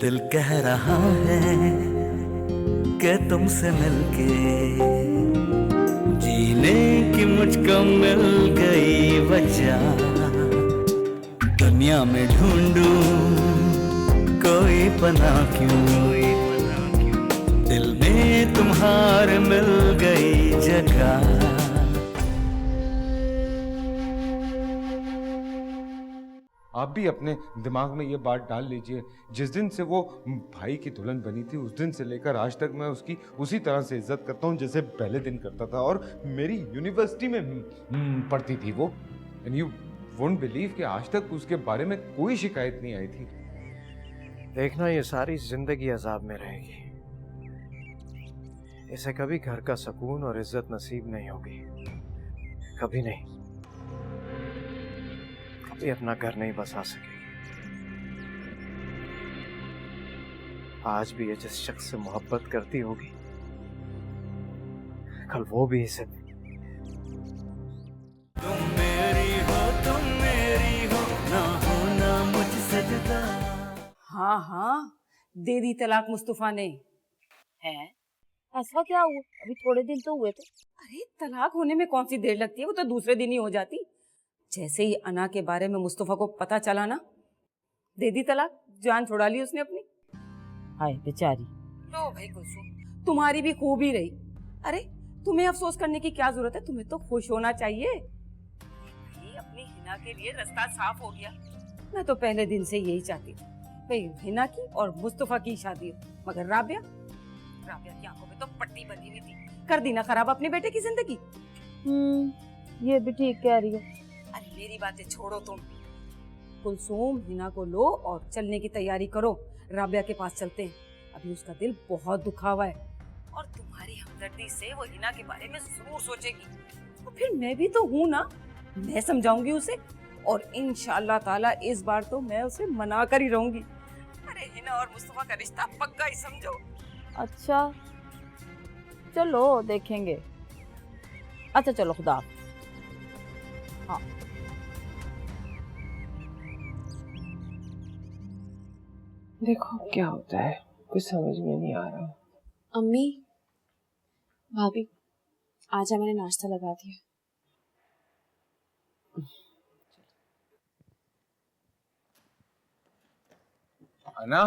दिल कह रहा है कि तुमसे मिलके जीने की मुझको मिल गई वजह। दुनिया में ढूंढूं कोई पनाह क्यों, दिल में तुम्हारे मिल गई जगह। आप भी अपने दिमाग में ये बात डाल लीजिए, जिस दिन से वो भाई की दुल्हन बनी थी उस दिन से लेकर आज तक मैं उसकी उसी तरह से इज्जत करता हूँ जैसे पहले दिन करता था। और मेरी यूनिवर्सिटी में पढ़ती थी वो, एंड यू वोंट बिलीव कि आज तक उसके बारे में कोई शिकायत नहीं आई थी। देखना ये सारी जिंदगी अजाब में रहेगी, इसे कभी घर का सुकून और इज्जत नसीब नहीं होगी, कभी नहीं, कभी अपना घर नहीं बसा सकेगी। आज भी ये जिस शख्स से मोहब्बत करती होगी, कल वो भी इसे। तुम मेरी हो ना होना मुझसे जुदा। हाँ हाँ, दे दी तलाक मुस्तफा ने। है? ऐसा क्या हुआ? अभी थोड़े दिन तो हुए थे। अरे तलाक होने में कौन सी देर लगती है, वो तो दूसरे दिन ही हो जाती। जैसे ही अना के बारे में मुस्तफा को पता चला ना, दे दी तलाक, जान छुड़ा ली उसने अपनी। हाय बेचारी। लो भाई कुलसुम, तुम्हारी भी खूब ही रही। अरे तुम्हें अफसोस करने की क्या जरूरत है, तुम्हें तो खुश होना चाहिए। अपनी हिना के लिए रास्ता साफ हो गया। मैं तो पहले दिन से यही चाहती थी भाई, हिना की और मुस्तफा की शादी हो, मगर राबिया की आंखों में तो पट्टी बंधी हुई थी। कर दी ना खराब अपने बेटे की जिंदगी। ये भी ठीक कह रही हो। अरे मेरी बातें छोड़ो तुम। कुलसुम, हिना को लो और चलने की तैयारी करो, राबिया के पास चलते हैं। अभी उसका दिल बहुत दुखा हुआ है और तुम्हारी हमदर्दी से वो हिना के बारे में जरूर सोचेगी। तो फिर मैं भी तो हूँ ना, मैं समझाऊंगी उसे और इंशाअल्लाह ताला इस बार तो मैं उसे मना कर ही रहूंगी। अरे हिना और मुस्तफा का रिश्ता पक्का ही समझो। अच्छा चलो देखेंगे। अच्छा चलो, खुदा हाफिज। हाँ देखो क्या होता है, कुछ समझ में नहीं आ रहा। अम्मी, भाभी, आजा, मैंने नाश्ता लगा दिया। अना,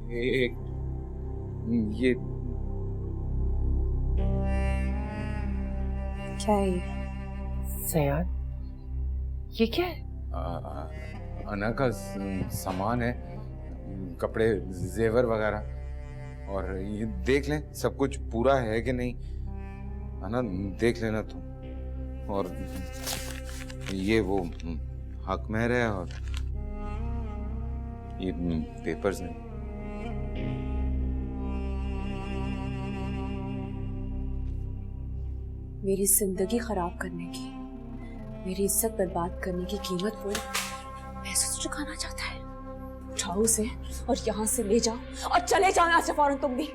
ये क्या है ये? सयान, ये क्या है? अना का सामान है, कपड़े, जेवर वगैरह। और ये देख लें सब कुछ पूरा है कि नहीं। अना देख लेना तुम। और ये वो हक महर है और ये पेपर्स हैं। मेरी जिंदगी खराब करने की, मेरी इज्जत बर्बाद करने की कीमत वो महसूस चुकाना चाहता है। उठाओ उसे और यहाँ से ले जाओ और चले जाओ यहाँ से फौरन तुम भी।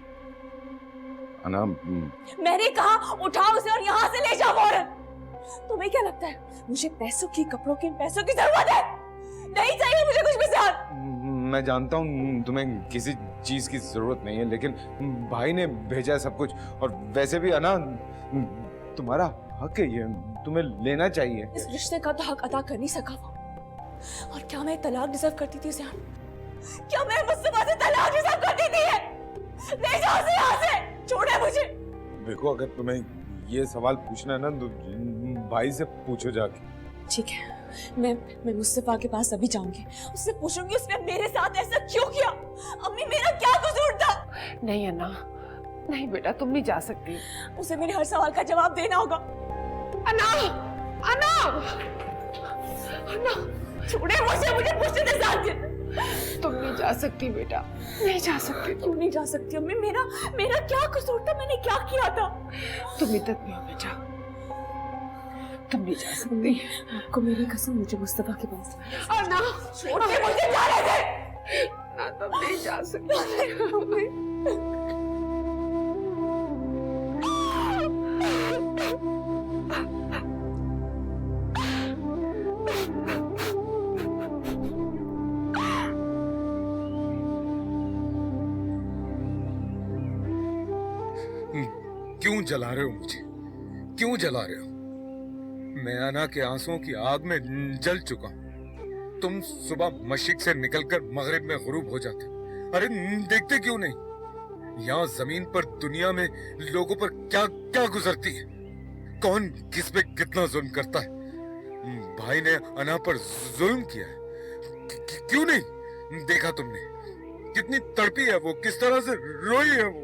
अना, मैंने कहा उठाओ उसे और यहाँ से ले जाओ फौरन। तुम्हें क्या लगता है मुझे पैसों की, कपड़ों की, पैसों की जरूरत है? नहीं चाहिए मुझे कुछ भी ज्यादा। मैं जानता हूँ तुम्हें किसी चीज की जरूरत नहीं है, लेकिन भाई ने भेजा है सब कुछ। और वैसे भी अना, तुम्हारा हक है ये, तुम्हें लेना चाहिए। इस रिश्ते का तो हक अदा कर नहीं सका वो। और क्या मैं तलाक डिजर्व करती थी ज़ियान? क्या मैं मुस्तफा से तलाक डिजर्व करती थी? ले जाओ उसे यहाँ से, छोड़े मुझे। देखो, अगर तुम्हें ये सवाल पूछना है ना तो भाई से पूछो जाके। ठीक है, मैं मुस्तफा के पास अभी जाऊंगी, उससे पूछूंगी उसने मेरे साथ ऐसा क्यों किया। अम्मी, मेरा क्या कसूर था? नहीं अन्ना, नहीं बेटा, तुम नहीं जा सकती। उसे मेरे हर सवाल का जवाब देना होगा। अन्ना, अन्ना, अन्ना, छोड़े मुझे पूछने दे साथ। तुम नहीं जा सकती बेटा, नहीं जा सकती। क्यों नहीं जा सकती अम्मी? मेरा क्या कसूर था? मैंने क्या किया था? तुम इधर भी हो बेटा, तुम नहीं जा सकती। आपको मेरी कसम, मुझे मुस्तफा के पास। अन्ना, छोड़े मुझे, जाने दे। ना, तुम नहीं जा सकती। क्यों जला रहे हो मुझे? क्यों जला रहे हो? मैं अना के आंसुओं की आग में जल चुका हूं। तुम सुबह मशरिक से निकलकर मगरिब में गुरूब हो जाते। अरे देखते क्यों नहीं? यहाँ जमीन पर, दुनिया में लोगों पर क्या क्या गुजरती है, कौन किस पे कितना जुल्म करता है। भाई ने अना पर जुल्म किया है, क्यों नहीं देखा तुमने? कितनी तड़पी है वो, किस तरह से रोई है वो।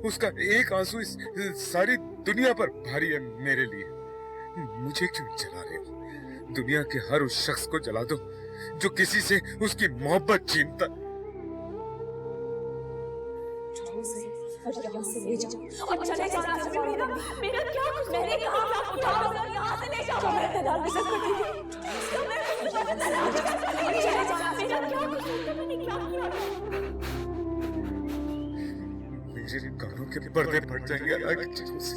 उसका एक आंसू इस सारी दुनिया पर भारी है मेरे लिए। मुझे क्यों जला रहे हो? दुनिया के हर उस शख्स को जला दो जो किसी से उसकी मोहब्बत छीनता। और यहाँ से ले जाओ और चले जाना। मेरा क्या कसूर? मैंने कहा यहाँ से ले जाओ। मैं तलाक डिजर्व करती थी। चले जाना। मेरा क्या कसूर? मैंने क्या किया? मेरे कानों के पर्दे फट जाएंगे अलग चीजों से।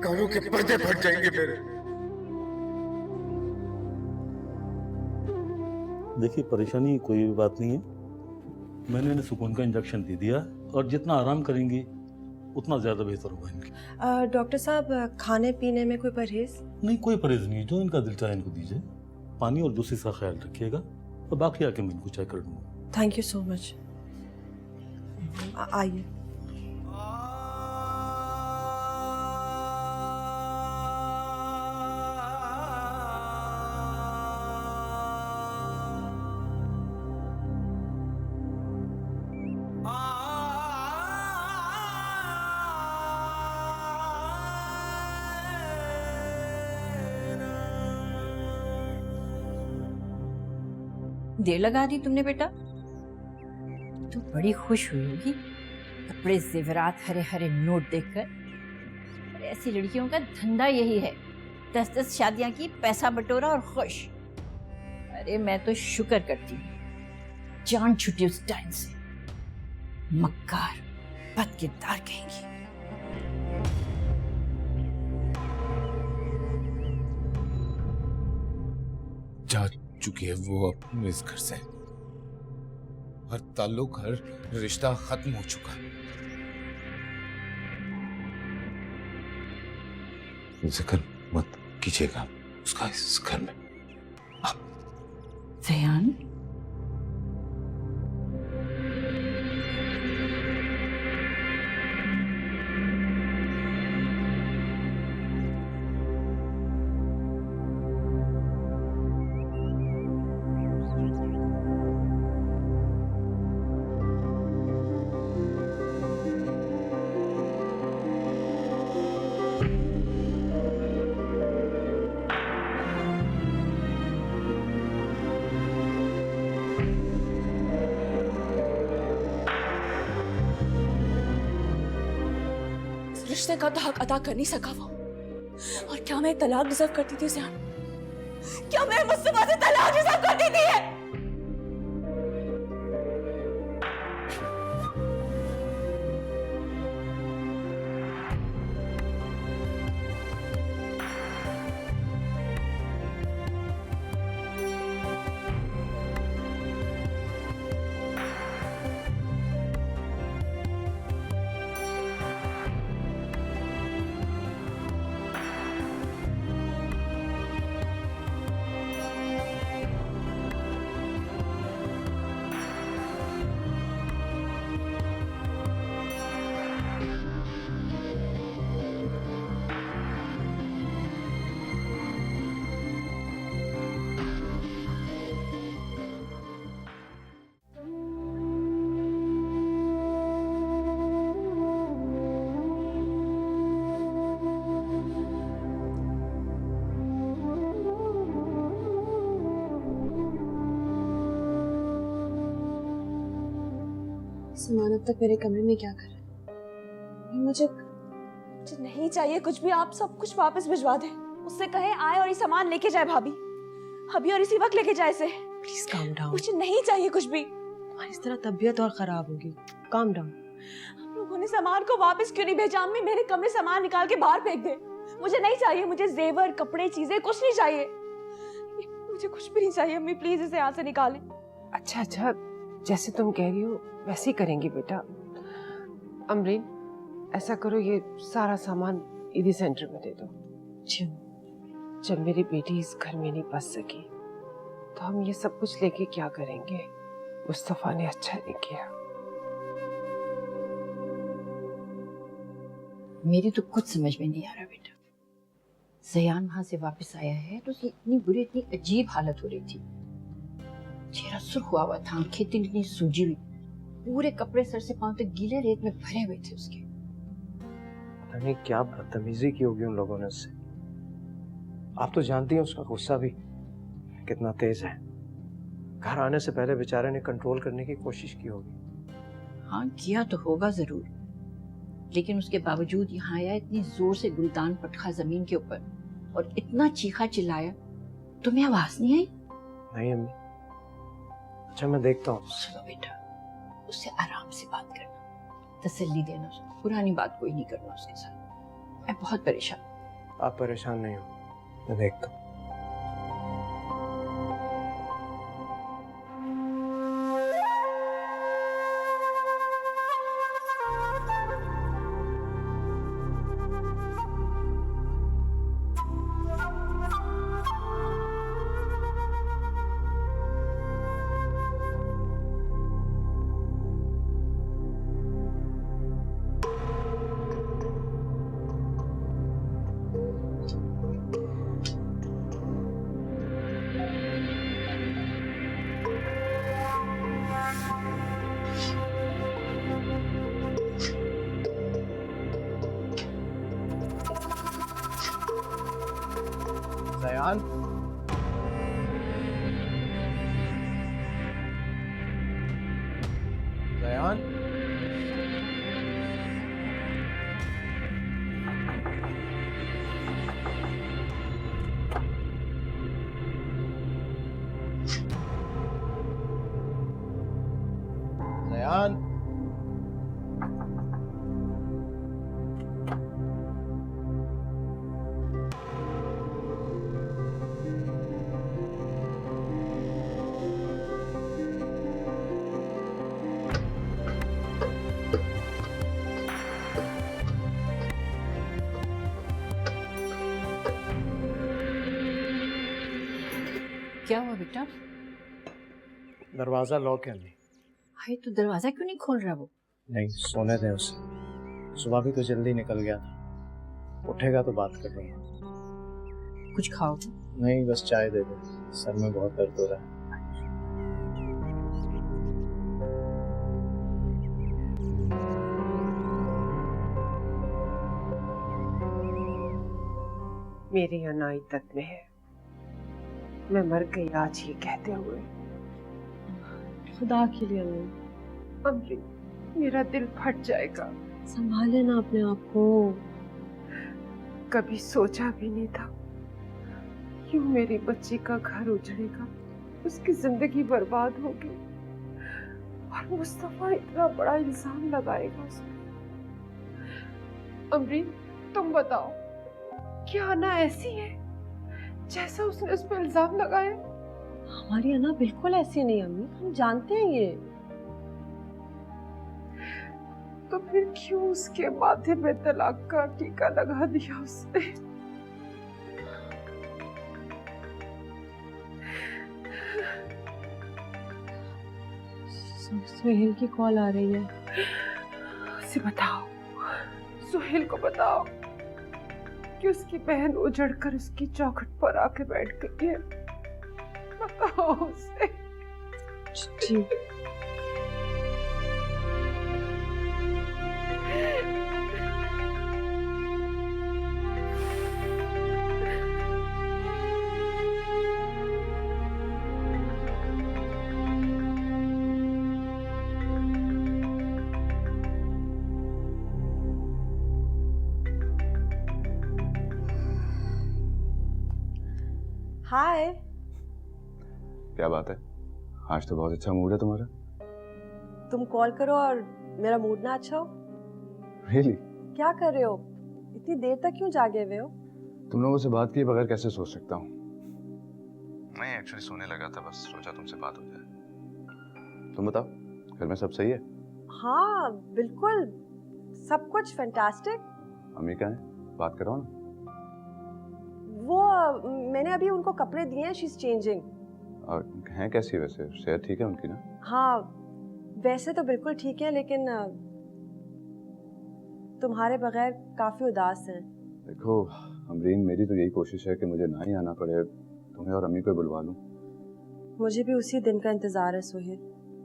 कानों के पर्दे फट जाएंगे मेरे। देखिए, परेशानी कोई बात नहीं है। मैंने इन्हें सुकून का इंजेक्शन दे दिया और जितना आराम करेंगी उतना ज़्यादा बेहतर होगा इनके। डॉक्टर साहब, खाने पीने में कोई परहेज? नहीं, कोई परहेज नहीं है। जो इनका दिल चाहे इनको दीजिए। पानी और दूसरी का ख्याल रखिएगा और बाकी आके मैं इनको चेक कर दूँगा। Thank you so much. आइए। देर लगा दी तुमने बेटा। तू बड़ी खुश हुई होगी कपड़े जेवरात हरे हरे नोट देखकर। ऐसी लड़कियों का धंधा यही है, 10-10 शादियां की, पैसा बटोरा और खुश। अरे मैं तो शुक्र करती हूँ जान छुटी उस टाइम से। मक्कार, बदकिरदार कहेंगी। जा चुकी है वो अपने इस घर से। हर ताल्लुक, हर रिश्ता खत्म हो चुका है। जिक्र मत कीजिएगा उसका इस घर में। जयान, रिश्ते का तो हक अदा कर नहीं सका वो। और क्या मैं तलाक डिजर्व करती थी ज़यान? क्या मैं मुस्तफा से तलाक डिजर्व करती थी? समान अब तक मेरे कमरे में क्या कर रहा है? मुझे नहीं चाहिए कुछ भी। आप सब कुछ वापस भिजवा दें। उससे कहें आए और ये सामान लेके जाए भाभी। अभी और इसी वक्त लेके जाए इसे। Please calm down. मुझे नहीं चाहिए कुछ भी। तुम्हारी इस तरह तबीयत और खराब होगी। Calm down. हम लोगों ने सामान को वापस क्यों नहीं भेजा? अम्मी मेरे कमरे सामान निकाल के बाहर फेंक दे। मुझे नहीं चाहिए। मुझे जेवर, कपड़े, चीजें कुछ नहीं चाहिए। मुझे कुछ भी नहीं चाहिए। अम्मी प्लीज इसे यहाँ से निकालें। अच्छा अच्छा, जैसे तुम कह रही हो वैसे ही करेंगी बेटा। अमरीन, ऐसा करो, ये सारा सामान ईदी सेंटर में दे दो। जब मेरी बेटी इस घर में नहीं बस सकी तो हम ये सब कुछ लेके क्या करेंगे? मुस्तफा ने अच्छा नहीं किया। मेरी तो कुछ समझ में नहीं आ रहा बेटा। जयान वहां से वापस आया है तो उसकी इतनी बुरी, इतनी अजीब हालत हो रही थी। चेहरा सुर्ख हुआ हुआ था, आंखें इतनी सूजी हुई, पूरे कपड़े सर से पांव तक गीले रेत में भरे हुए थे उसके। पता नहीं क्या बदतमीजी की होगी उन लोगों ने उससे। आप तो जानती हैं उसका गुस्सा भी कितना तेज है। घर आने से पहले बेचारे ने कंट्रोल करने की कोशिश की होगी। हाँ किया तो होगा जरूर, लेकिन उसके बावजूद यहाँ आया, इतनी जोर से गुलदान पटखा जमीन के ऊपर और इतना चीखा चिल्लाया, तुम्हें आवाज नहीं आई? नहीं अम्मी। अच्छा मैं देखता हूँ। सुनो बेटा, उससे आराम से बात करना, तसल्ली देना उसको, पुरानी बात कोई नहीं करना उसके साथ। मैं बहुत परेशान। आप परेशान नहीं हो, मैं देखता हूँ। जयान, जयान, जयान, क्या हुआ बेटा? दरवाजा लॉक है अम्मी। भाई तो दरवाजा क्यों नहीं खोल रहा वो? नहीं, सोने दें उसे। सुबह भी तो जल्दी निकल गया था। उठेगा तो बात कर लूंगा। कुछ खाओ? नहीं, बस चाय दे दो, सर में बहुत दर्द हो रहा है। मेरी अनाई तक में है, मैं मर गई आज ये कहते हुए। खुदा के लिए अम्मी, मेरा दिल फट जाएगा। संभाले ना अपने आप को। कभी सोचा भी नहीं था यूं मेरी बच्ची का घर उजड़ेगा, उसकी जिंदगी बर्बाद होगी और मुस्तफा इतना बड़ा इल्जाम लगाएगा उस पर। अमरीन, तुम बताओ, क्या अना ऐसी है जैसा उसने उस पर इल्जाम लगाया? हमारी अना बिल्कुल ऐसी नहीं अम्मी, हम जानते हैं ये। तो फिर क्यों उसके माथे पे तलाक का टीका लगा दिया उसने? सुहेल की कॉल आ रही है। उसे बताओ, सुहेल को बताओ कि उसकी बहन उजड़ कर उसकी चौखट पर आके बैठ गई है। बताओ उसे। जी। हाय। क्या बात है, आज तो बहुत अच्छा मूड है तुम्हारा। तुम कॉल करो और मेरा मूड ना अच्छा हो? रियली? क्या कर रहे हो? इतनी देर तक क्यों जागे हुए हो? तुम लोगों से बात किए बगैर कैसे सो सकता हूँ? मैं एक्चुअली सोने लगा था, बस सोचा तुमसे बात हो जाए। तुम बताओ, घर में सब सही है? हाँ बिल्कुल सब कुछ फैंटास्टिक। अम्मी कहाँ है? बात कराओ ना। वो मैंने अभी उनको कपड़े दिए हैं, शी इज चेंजिंग। हैं कैसी वैसे? सेहत ठीक है उनकी ना? हाँ वैसे तो बिल्कुल ठीक है, लेकिन तुम्हारे बगैर काफी उदास हैं। देखो अमरीन, मेरी तो यही कोशिश है कि मुझे ना ही आना पड़े, तुम्हें और अम्मी को बुलवा लूं। मुझे भी उसी दिन का इंतजार है सोहेल।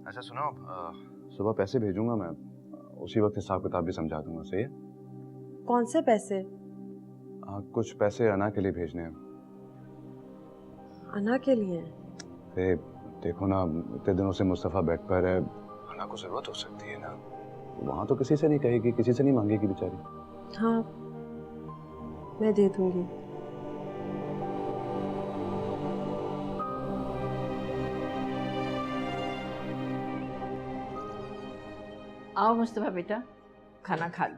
अच्छा सुनो, सुबह पैसे भेजूंगा मैं, उसी वक्त हिसाब किताब भी समझा दूंगा, सही है? कौन से पैसे? कुछ पैसे अना के लिए भेजने हैं। अना के लिए? देखो ना, इतने दिनों से मुस्तफ़ा बेड पर है, अना को जरूरत हो सकती है ना, वहाँ तो किसी से नहीं कहेगी, किसी से नहीं मांगेगी बेचारी। हाँ मैं दे दूंगी। आओ मुस्तफा बेटा, खाना खा लो।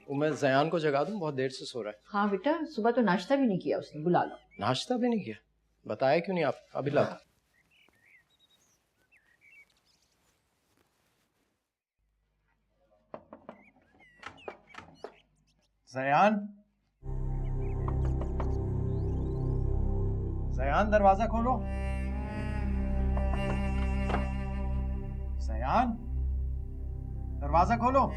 वो मैं जयान को जगा दूं, बहुत देर से सो रहा है। हाँ बेटा, सुबह तो नाश्ता भी नहीं किया उसने, बुला लो। नाश्ता भी नहीं किया? बताया क्यों नहीं आप? अभी ला। जयान, जयान दरवाजा खोलो। जयान दरवाजा खोलो।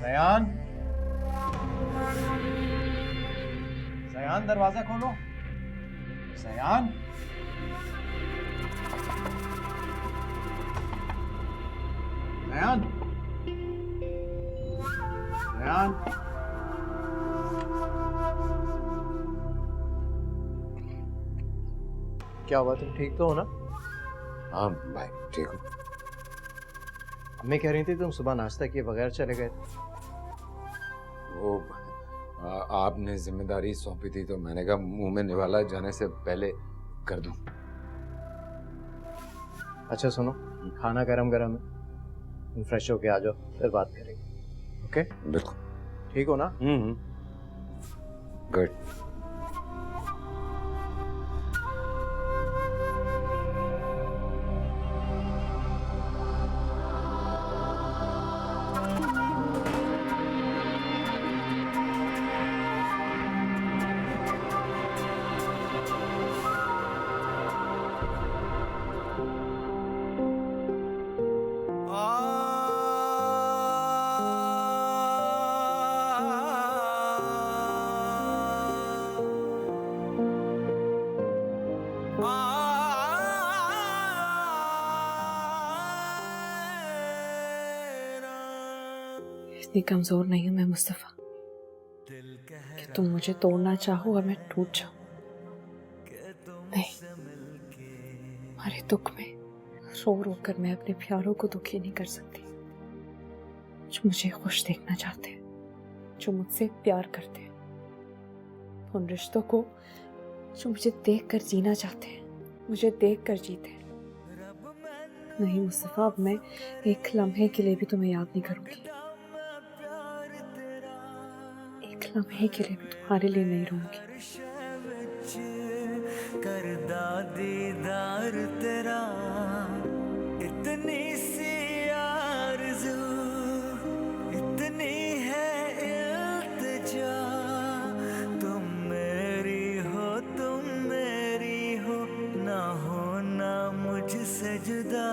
जयान, जयान दरवाजा खोलो। जयान, जयान, जयान। क्या हुआ, तुम ठीक तो हो ना? हाँ भाई ठीक हूँ। अम्मी कह रही थी तुम सुबह नाश्ता किए बगैर चले गए। वो आपने जिम्मेदारी सौंपी थी तो मैंने कहा मुंह में निवाला जाने से पहले कर दूं। अच्छा सुनो, खाना गरम गरम है, तुम फ्रेश होके आ जाओ, फिर बात करेंगे। ओके? बिल्कुल। ठीक हो ना? गुड। इतनी कमजोर नहीं हूं मैं मुस्तफा कि तुम मुझे तोड़ना चाहो और मैं टूट जाऊं। नहीं, हमारे दुख में रो रो कर मैं अपने प्यारों को दुखी नहीं कर सकती। जो मुझे खुश देखना चाहते हैं, जो मुझसे प्यार करते हैं, उन रिश्तों को जो मुझे देख कर जीना चाहते हैं, मुझे देख कर जीते हैं। नहीं मुस्तफा, अब मैं एक लम्हे के लिए भी तुम्हें याद नहीं करूंगी, एक लम्हे के लिए भी तुम्हारे लिए नहीं रहूंगी। करदा दीदार तेरा, इतनी सी आरज़ू, इतनी है इल्तिजा, तुम मेरी हो ना होना मुझसे जुदा।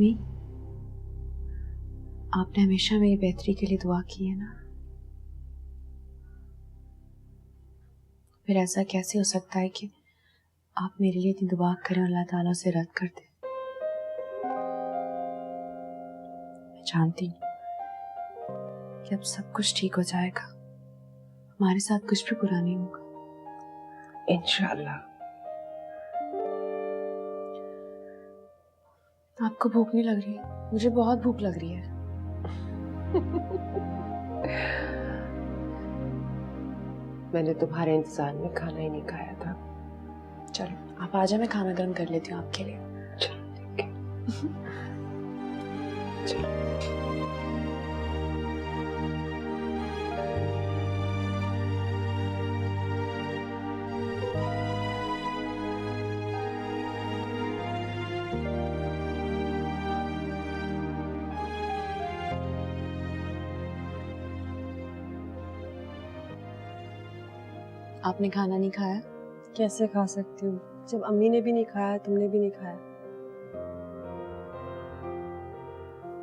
अम्मी, आपने हमेशा मेरी बेहतरी के लिए दुआ की है ना, फिर ऐसा कैसे हो सकता है कि आप मेरे लिए इतनी दुआ करें और अल्लाह ताला उसे रद्द कर दे। मैं जानती हूँ कि अब सब कुछ ठीक हो जाएगा, हमारे साथ कुछ भी बुरा नहीं होगा इंशाल्लाह। आपको भूख नहीं लग रही? मुझे बहुत भूख लग रही है। मैंने तुम्हारे इंतजार में खाना ही नहीं खाया था। चलो आप आ जाओ, मैं खाना गर्म कर लेती हूँ आपके लिए। चलो ठीक है। चलो। आपने खाना नहीं खाया? कैसे खा सकती हूँ जब अम्मी ने भी नहीं खाया, तुमने भी नहीं खाया।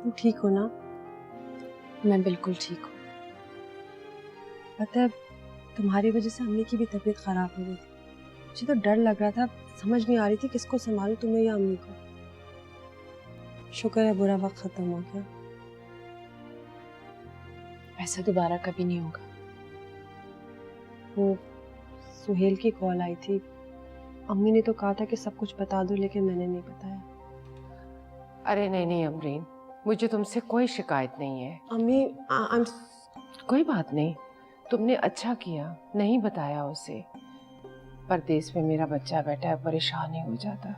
तुम ठीक हो ना? मैं बिल्कुल ठीक हूँ। पता है तुम्हारी वजह से अम्मी की भी तबीयत खराब हो गई थी। मुझे तो डर लग रहा था, समझ नहीं आ रही थी किसको संभालूं, तुम्हें या अम्मी को। शुक्र है बुरा वक्त खत्म हो गया। ऐसा दोबारा कभी नहीं होगा। वो सुहेल की कॉल आई थी, अम्मी ने तो कहा था कि सब कुछ बता दो, लेकिन मैंने नहीं बताया। अरे नहीं नहीं अमरीन, मुझे तुमसे कोई शिकायत नहीं है। अम्मी कोई बात नहीं, तुमने अच्छा किया नहीं बताया उसे। परदेश में मेरा बच्चा बैठा है, परेशान ही हो जाता।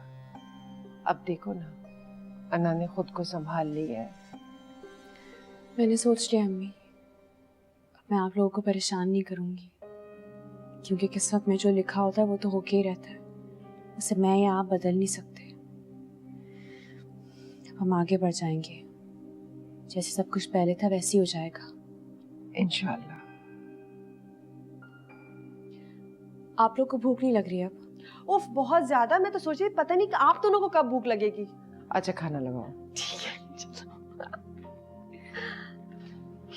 अब देखो ना, अन्ना ने खुद को संभाल लिया है। मैंने सोच लिया अम्मी, मैं आप लोगों को परेशान नहीं करूंगी, क्योंकि किस्मत में जो लिखा होता है वो तो होके ही रहता है। उसे मैं या आप बदल नहीं सकते। अब हम आगे बढ़ जाएंगे, जैसे सब कुछ पहले था वैसे ही हो जाएगा इंशाल्लाह। आप लोग को भूख नहीं लग रही अब? उफ बहुत ज्यादा। मैं तो सोच रही पता नहीं कि आप दोनों को कब भूख लगेगी। अच्छा खाना लगाओ। ठीक है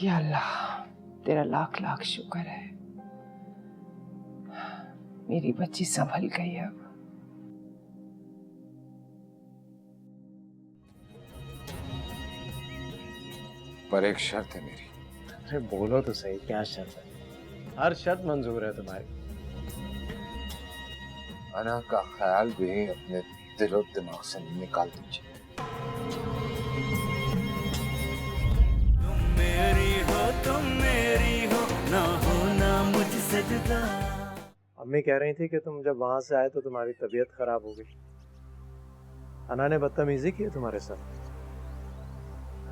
या अल्लाह, तेरा लाख लाख शुक्र है, मेरी बच्ची संभल गई अब। पर एक शर्त है मेरी। अरे बोलो तो सही, क्या शर्त है? हर शर्त मंजूर है तुम्हारी। अना का ख्याल भी अपने दिलो दिमाग से निकाल दीजिए। तुम मेरी हो ना होना मुझसे जुदा। अम्मी कह रही थी कि तुम जब वहां से आए तो तुम्हारी तबीयत खराब हो गई। अना ने बदतमीजी की है तुम्हारे साथ?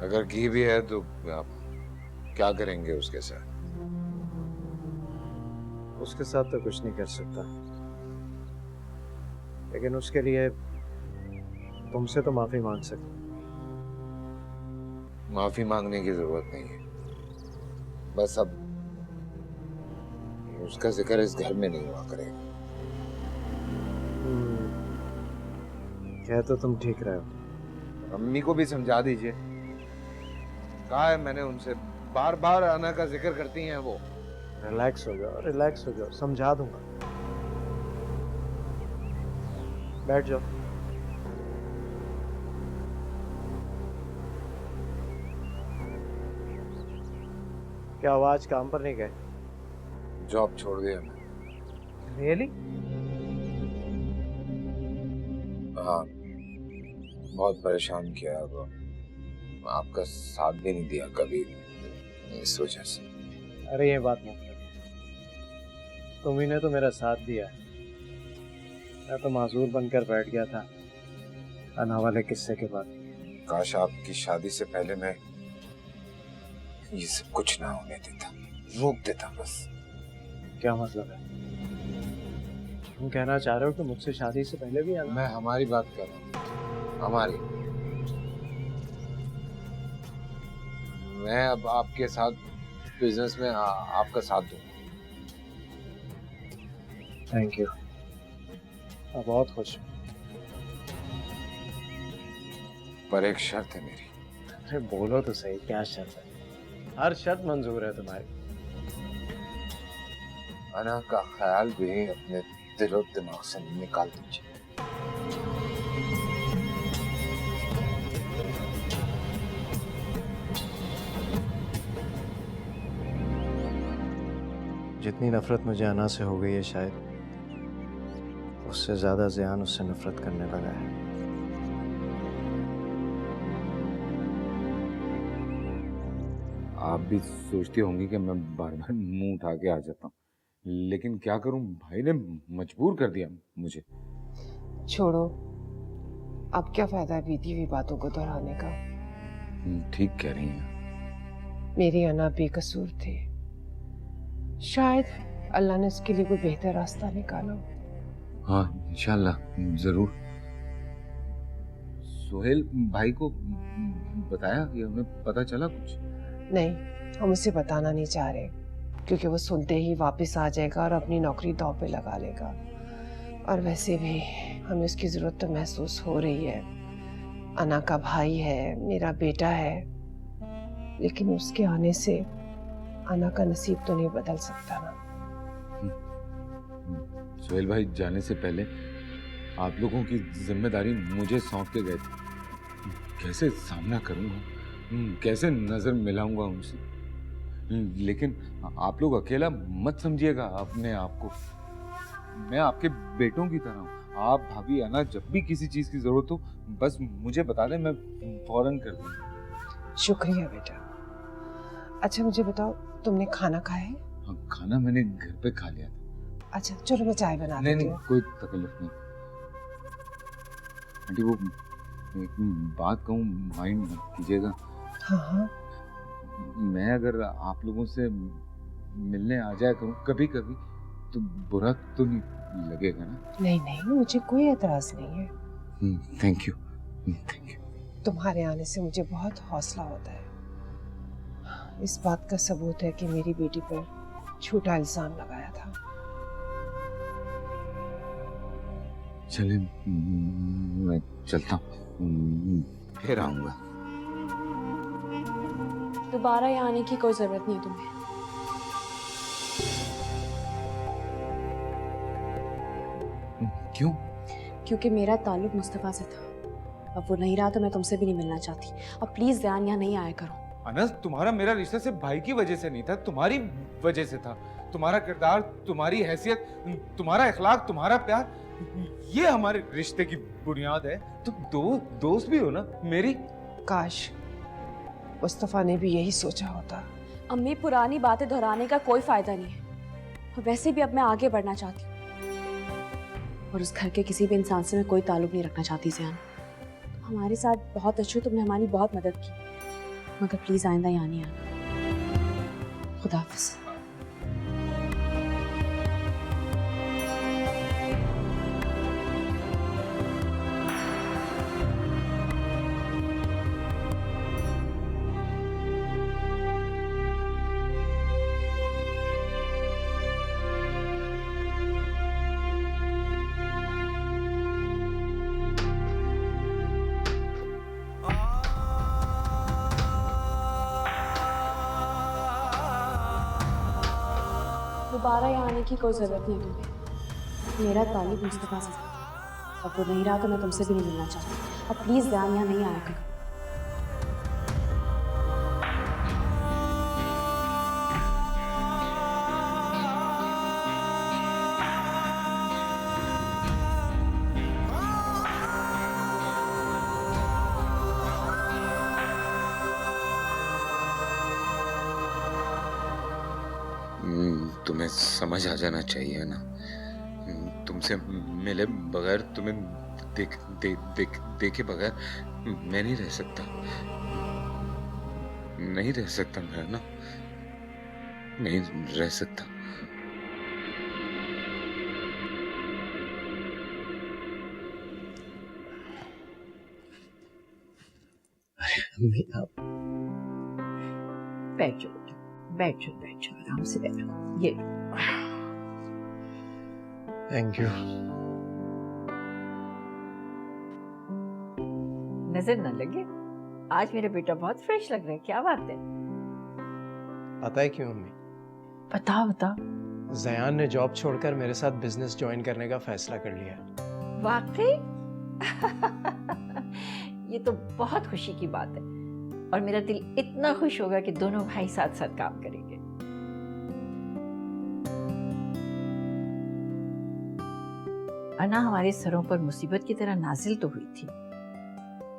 अगर की भी है तो आप क्या करेंगे उसके साथ? उसके साथ तो कुछ नहीं कर सकता, लेकिन उसके लिए तुमसे तो माफी मांग सकता। माफी मांगने की जरूरत नहीं है, बस अब उसका जिक्र इस घर में नहीं हुआ करेगा। कह तो तुम ठीक रहे हो। अम्मी को भी समझा दीजिए। कहा है मैंने उनसे, बार बार आना का जिक्र करती हैं वो। रिलैक्स हो जाओ, रिलैक्स हो जाओ, समझा दूंगा। बैठ जाओ। क्या हुआ, आज काम पर नहीं गए? जॉब छोड़ दिया मैं। रियली? हाँ, बहुत परेशान किया। अब आपका साथ भी नहीं दिया कभी, इस वजह से। अरे ये बात मत करो, तुम्ही ने तो मेरा साथ दिया। मैं तो माजूर बनकर बैठ गया था अना वाले किस्से के बाद। काश आपकी शादी से पहले मैं ये सब कुछ ना होने देता, रोक देता बस। क्या मतलब है? तुम कहना चाह रहे हो कि मुझसे शादी से पहले भी आना? मैं हमारी बात कर रहा हूँ, हमारी। मैं अब आपके साथ बिजनेस में आपका साथ दूंगा। थैंक यू, मैं बहुत खुश हूँ। पर एक शर्त है मेरी। अरे बोलो तो सही, क्या शर्त है? हर शर्त मंजूर है तुम्हारी। अना का ख्याल भी अपने दिल और दिमाग से निकाल दीजिए। जितनी नफरत मुझे अना से हो गई है, शायद उससे ज्यादा ज़ियान उससे नफरत करने लगा है। आप भी सोचती होंगी कि मैं बार बार मुंह उठा के आ जाता हूँ, लेकिन क्या करूं, भाई ने मजबूर कर दिया मुझे। छोड़ो, अब क्या फायदा है बीती हुई बातों को दोहराने का। ठीक कह रही हैं। मेरी अना बेकसूर थी, शायद अल्लाह ने उसके लिए कोई बेहतर रास्ता निकाला। हाँ इंशाल्लाह जरूर। सोहेल भाई को बताया कि उन्हें पता चला कुछ? नहीं, हम उसे बताना नहीं चाह रहे, क्योंकि वो सुनते ही वापस आ जाएगा और अपनी नौकरी दांव पे लगा लेगा। और वैसे भी हमें उसकी जरूरत तो महसूस हो रही है। अना का भाई है, मेरा बेटा है, लेकिन उसके आने से अना का नसीब तो नहीं बदल सकता ना। सोहेल भाई जाने से पहले आप लोगों की जिम्मेदारी मुझे सौंप के गए थे। कैसे सामना करूंगा, कैसे नजर मिलाऊंगा उनसे? लेकिन आप लोग अकेला मत समझिएगा अपने आप को। मैं आपके बेटों की तरह हूँ। आप भाभी अना जब भी किसी चीज की जरूरत हो बस मुझे बता दें, मैं फौरन कर दूंगा। शुक्रिया बेटा। अच्छा मुझे बताओ, तुमने खाना खाया है? हाँ, खाना मैंने घर पे खा लिया था। अच्छा चलो मैं चाय बना देती हूँ। कोई तकलीफ नहीं आंटी। वो एक बात कहूँ, माइंड मत कीजिएगा। हाँ हाँ। मैं अगर आप लोगों से मिलने आ जाया करूँ कभी कभी तो बुरा तो नहीं लगेगा ना? नहीं नहीं, मुझे कोई एतराज नहीं है। Thank you, thank you. तुम्हारे आने से मुझे बहुत हौसला होता है। इस बात का सबूत है कि मेरी बेटी पर झूठा इल्जाम लगाया था। चले मैं चलता हूँ, फिर आऊंगा। दोबारा यहाँ आने की कोई जरूरत नहीं है तुम्हें। क्यों? क्योंकि मेरा ताल्लुक मुस्तफा से था। अब वो नहीं रहा तो मैं तुमसे भी नहीं मिलना चाहती। अब प्लीज ध्यान यहाँ नहीं आया करो। अनस, तुम्हारा मेरा रिश्ता सिर्फ भाई की वजह से नहीं था, तुम्हारी वजह से था। तुम्हारा किरदार, तुम्हारी हैसियत, तुम्हारा इखलाक, तुम्हारा प्यार, ये हमारे रिश्ते की बुनियाद है। तुम दोस्त भी हो ना मेरी। काश मुस्तफा ने भी यही सोचा होता। अम्मी, पुरानी बातें दोहराने का कोई फायदा नहीं है। और वैसे भी अब मैं आगे बढ़ना चाहती हूँ और उस घर के किसी भी इंसान से मैं कोई ताल्लुक नहीं रखना चाहती। ज़ियान, हमारे साथ बहुत अच्छे, तुमने हमारी बहुत मदद की, मगर प्लीज आइंदा यहाँ नहीं आना। खुदा हाफिज़। दोबारा यहाँ आने की कोई ज़रूरत नहीं तुम्हें। मेरा ताल्लुक मुस्तफा से था। अब वो नहीं रहा तो मैं तुमसे भी नहीं मिलना चाहती। अब प्लीज़ ध्यान यहाँ नहीं आया करो। तुम्हें समझ आ जाना चाहिए ना। तुमसे मिले बगैर, तुम्हें देखे बगैर मैं नहीं रह सकता। नहीं रह सकता मैं ना, नहीं रह सकता। अरे आप बैठो बैठो बैठो, आराम से बैठो। ये थैंक यू। नजर न लगे, आज मेरा बेटा बहुत फ्रेश लग रहा है। क्या बात है? पता है क्यों अम्मी? बता बता। जयान ने जॉब छोड़कर मेरे साथ बिजनेस ज्वाइन करने का फैसला कर लिया। वाकई? ये तो बहुत खुशी की बात है और मेरा दिल इतना खुश होगा कि दोनों भाई साथ साथ काम करेंगे। अना हमारे सरों पर मुसीबत की तरह नाजिल तो हुई थी,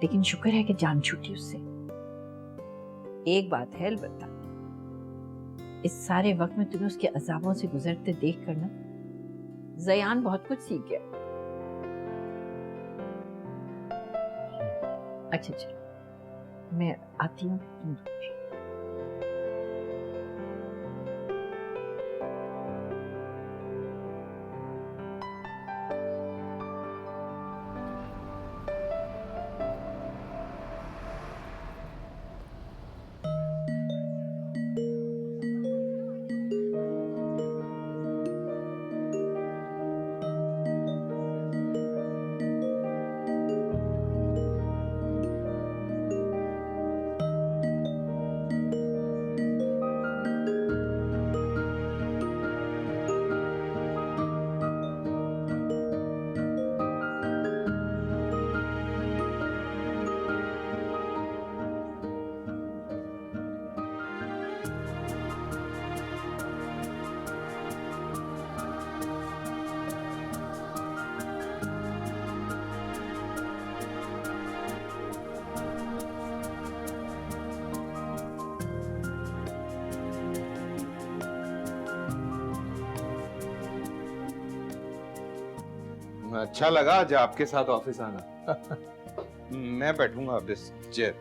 लेकिन शुक्र है कि जान छूटी उससे। एक बात है अलबत्ता, इस सारे वक्त में तुम्हें उसके अजाबों से गुजरते देख कर ना जयान बहुत कुछ सीख गया। अच्छा चलो मैं आती हूँ, तुम दूसरी। अच्छा लगा आज आपके साथ ऑफिस आना। मैं बैठूंगा अब इस चेयर।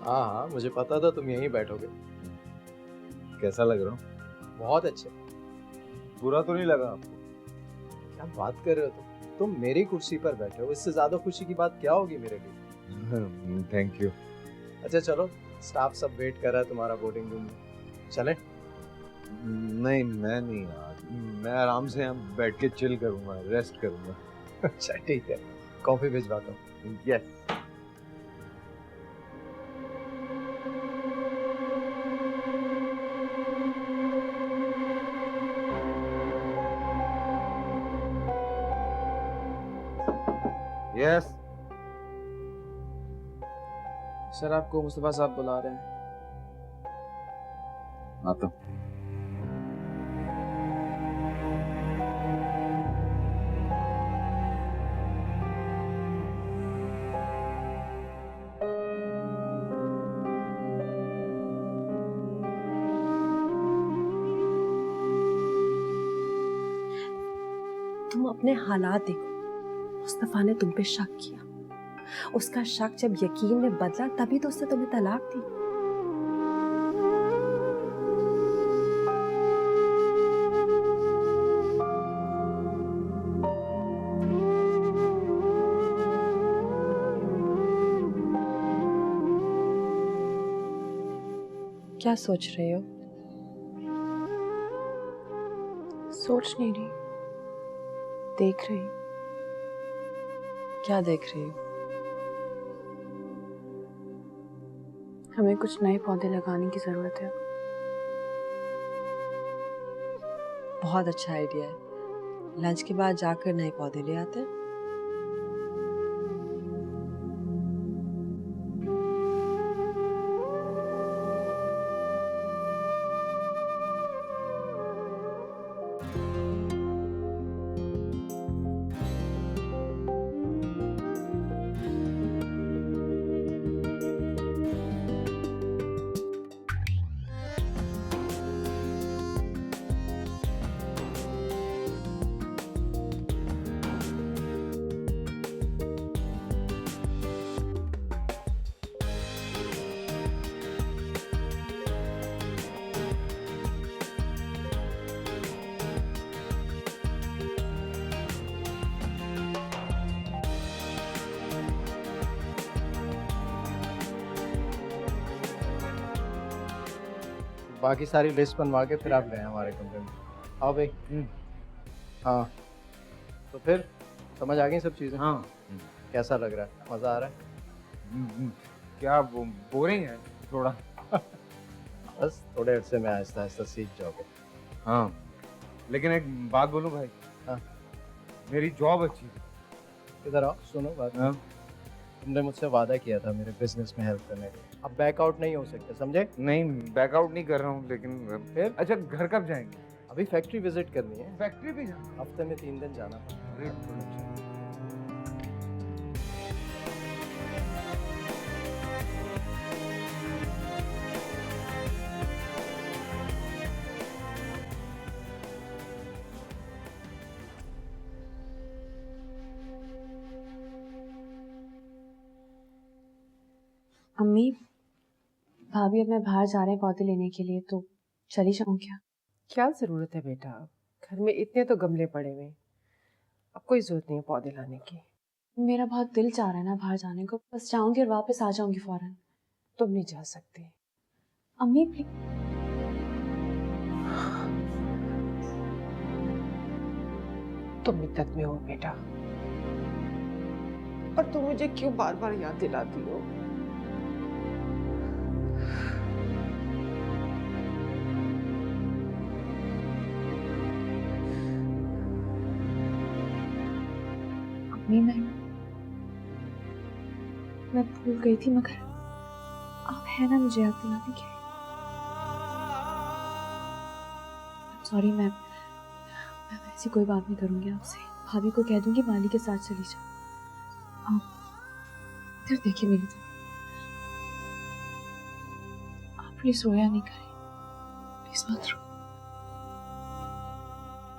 हाँ हाँ, मुझे पता था तुम यहीं बैठोगे। कैसा लग रहा हूँ? बहुत अच्छे। बुरा तो नहीं लगा आपको? क्या बात कर रहे हो तुम मेरी कुर्सी पर बैठे हो, इससे ज्यादा खुशी की बात क्या होगी मेरे लिए। Thank you. अच्छा चलो, स्टाफ सब वेट कर रहा है तुम्हारा बोर्डिंग रूम में, चलें? नहीं मैं नहीं यार, मैं आराम से यहाँ बैठ के चिल करूंगा, रेस्ट करूंगा। अच्छा ठीक है, कॉफी भिजवाता हूँ। यस। यस सर, आपको मुस्तफा साहब बुला रहे हैं। आता हूँ। तुम अपने हालात देखो। मुस्तफा ने तुम पे शक किया, उसका शक जब यकीन में बदला तभी तो उसने तुम्हें तलाक दी। क्या सोच रहे हो? सोच नहीं रही, देख रही। क्या देख रही हो? हमें कुछ नए पौधे लगाने की जरूरत है। बहुत अच्छा आइडिया है। लंच के बाद जाकर नए पौधे ले आते हैं। बाकी सारी लिस्ट बनवा के फिर आप गए हमारे कमरे में। आओ भाई। हाँ तो फिर समझ आ गई सब चीज़ें? हाँ। कैसा लग रहा है? मज़ा आ रहा है? क्या बोरिंग है थोड़ा? बस थोड़े अरसे में आहिस्ता आहिस्ता सीख जाओगे। हाँ, लेकिन एक बात बोलूं भाई। हाँ। मेरी जॉब अच्छी है। इधर आओ, सुनो बात। हाँ। तुमने मुझसे वादा किया था मेरे बिजनेस में हेल्प करने का। अब बैकआउट नहीं हो सकते, समझे? नहीं, बैकआउट नहीं कर रहा हूँ, लेकिन फिर अच्छा घर कब जाएंगे? अभी फैक्ट्री विजिट करनी है। फैक्ट्री भी जाना? हफ्ते में 3 दिन जाना पड़ेगा। अम्मी, भाभी अब मैं बाहर जा रहे हैं पौधे लेने के लिए, तो चली जाऊं क्या? क्या जरूरत है बेटा, घर में इतने तो गमले पड़े हुए हैं, अब कोई जरूरत नहीं है पौधे लाने की। मेरा बहुत दिल चाह रहा है ना बाहर जाने को, बस जाऊंगी और वापस आ जाऊंगी फौरन। तुम नहीं जा सकती। अम्मी प्लीज। तुम इद्दत में हो बेटा, और तुम मुझे क्यों बार बार याद दिलाती हो? अम्मी मैं भूल गई थी, मगर आप है ना मुझे याद दिलाने के लिए। सॉरी, मैं ऐसी कोई बात नहीं करूंगी आपसे। भाभी को कह दूंगी माली के साथ चली जाओ। आप इधर देखिए मेरी तरफ, आप प्लीज रोया नहीं करें, प्लीज मत रो,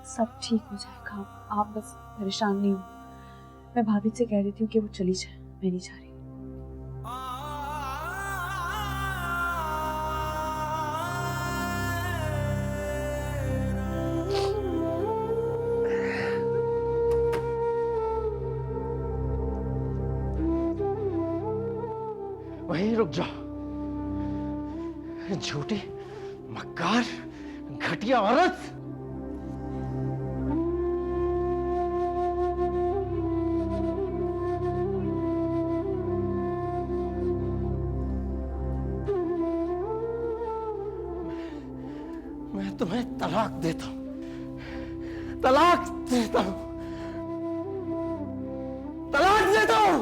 सब ठीक हो जाएगा। आप बस परेशान नहीं हो। मैं भाभी से कह देती हूँ कि वो चली जाए, मैं नहीं जा रही। वहीं रुक जाओ, झूठी, मक्कार, घटिया औरत। मैं तुम्हें तलाक देता हूं, तलाक देता हूं, तलाक देता हूं।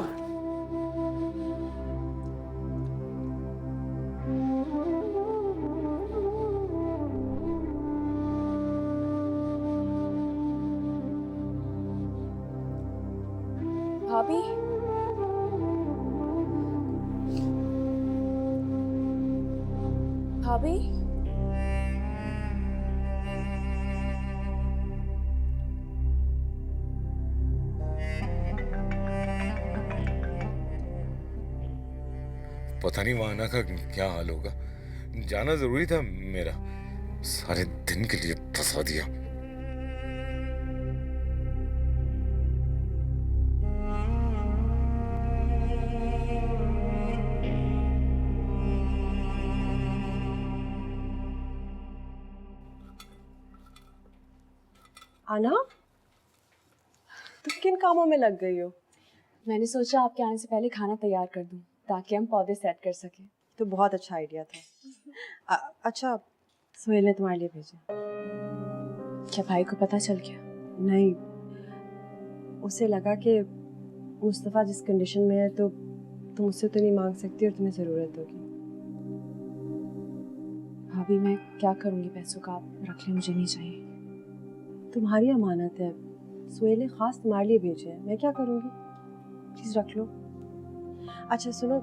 भाभी, भाभी, पता नहीं वहां आना का क्या हाल होगा। जाना जरूरी था मेरा, सारे दिन के लिए फंसा दिया। आना, तुम किन कामों में लग गई हो? मैंने सोचा आपके आने से पहले खाना तैयार कर दूं ताकि हम पौधे सेट कर सकें। तो बहुत अच्छा आइडिया था। अच्छा, सोहेल ने तुम्हारे लिए भेजा? क्या भाई को पता चल गया? नहीं, उसे लगा कि मुस्तफ़ा जिस कंडीशन में है तो तुम उससे तो नहीं मांग सकती और तुम्हें ज़रूरत होगी। भाभी, मैं क्या करूंगी पैसों का? आप रख लें, मुझे नहीं चाहिए। तुम्हारी अमानत है, सोहेल ने खास तुम्हारे लिए भेजे हैं, मैं क्या करूँगी? प्लीज़ रख लो। अच्छा सुनो,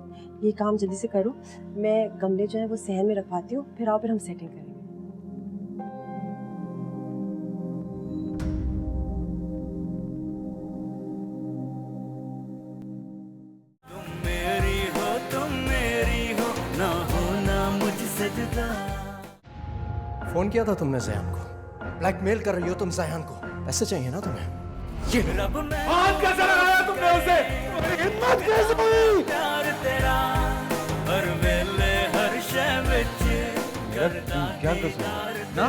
ये काम जल्दी से करो, मैं गमले जो है वो सहन में रखवाती हूँ, फिर आओ, फिर हम सेटिंग करेंगे। फोन किया था तुमने ज़यान को, ब्लैकमेल कर रही हो तुम ज़यान को, पैसे चाहिए ना तुम्हें? ये हाथ कैसे लगाया तुमने उसे? हिम्मत कैसे हुई? क्या कसूर? ना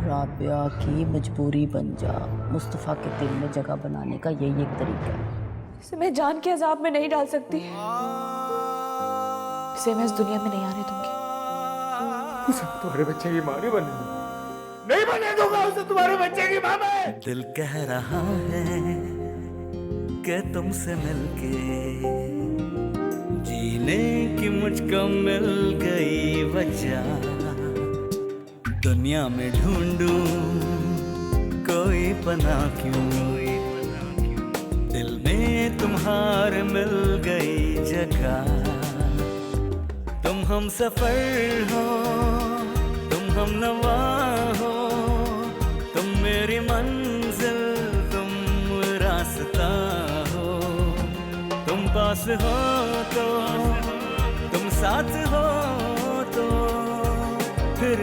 राबिया की मजबूरी बन जा, मुस्तफ़ा के दिल में जगह बनाने का यही एक तरीका है। इसे मैं जान के अजाब में नहीं डाल सकती। इसे मैं इस दुनिया में नहीं आने दूंगी। उसे तुम्हारे बच्चे की मां नहीं बनने दूंगा, नहीं बनने दूंगा उसे तुम्हारे बच्चे की मां मैं। दिल कह रहा है कि तुमसे मिलके जीने की मुझको मिल गई वजह। दुनिया में ढूंढूं कोई पना क्यों, दिल में तुम्हारे मिल गई जगह। तुम हम सफर हो, तुम हम नवा हो, तुम मेरी मंजिल, तुम रास्ता हो। तुम पास हो तो, तुम साथ हो तो फिर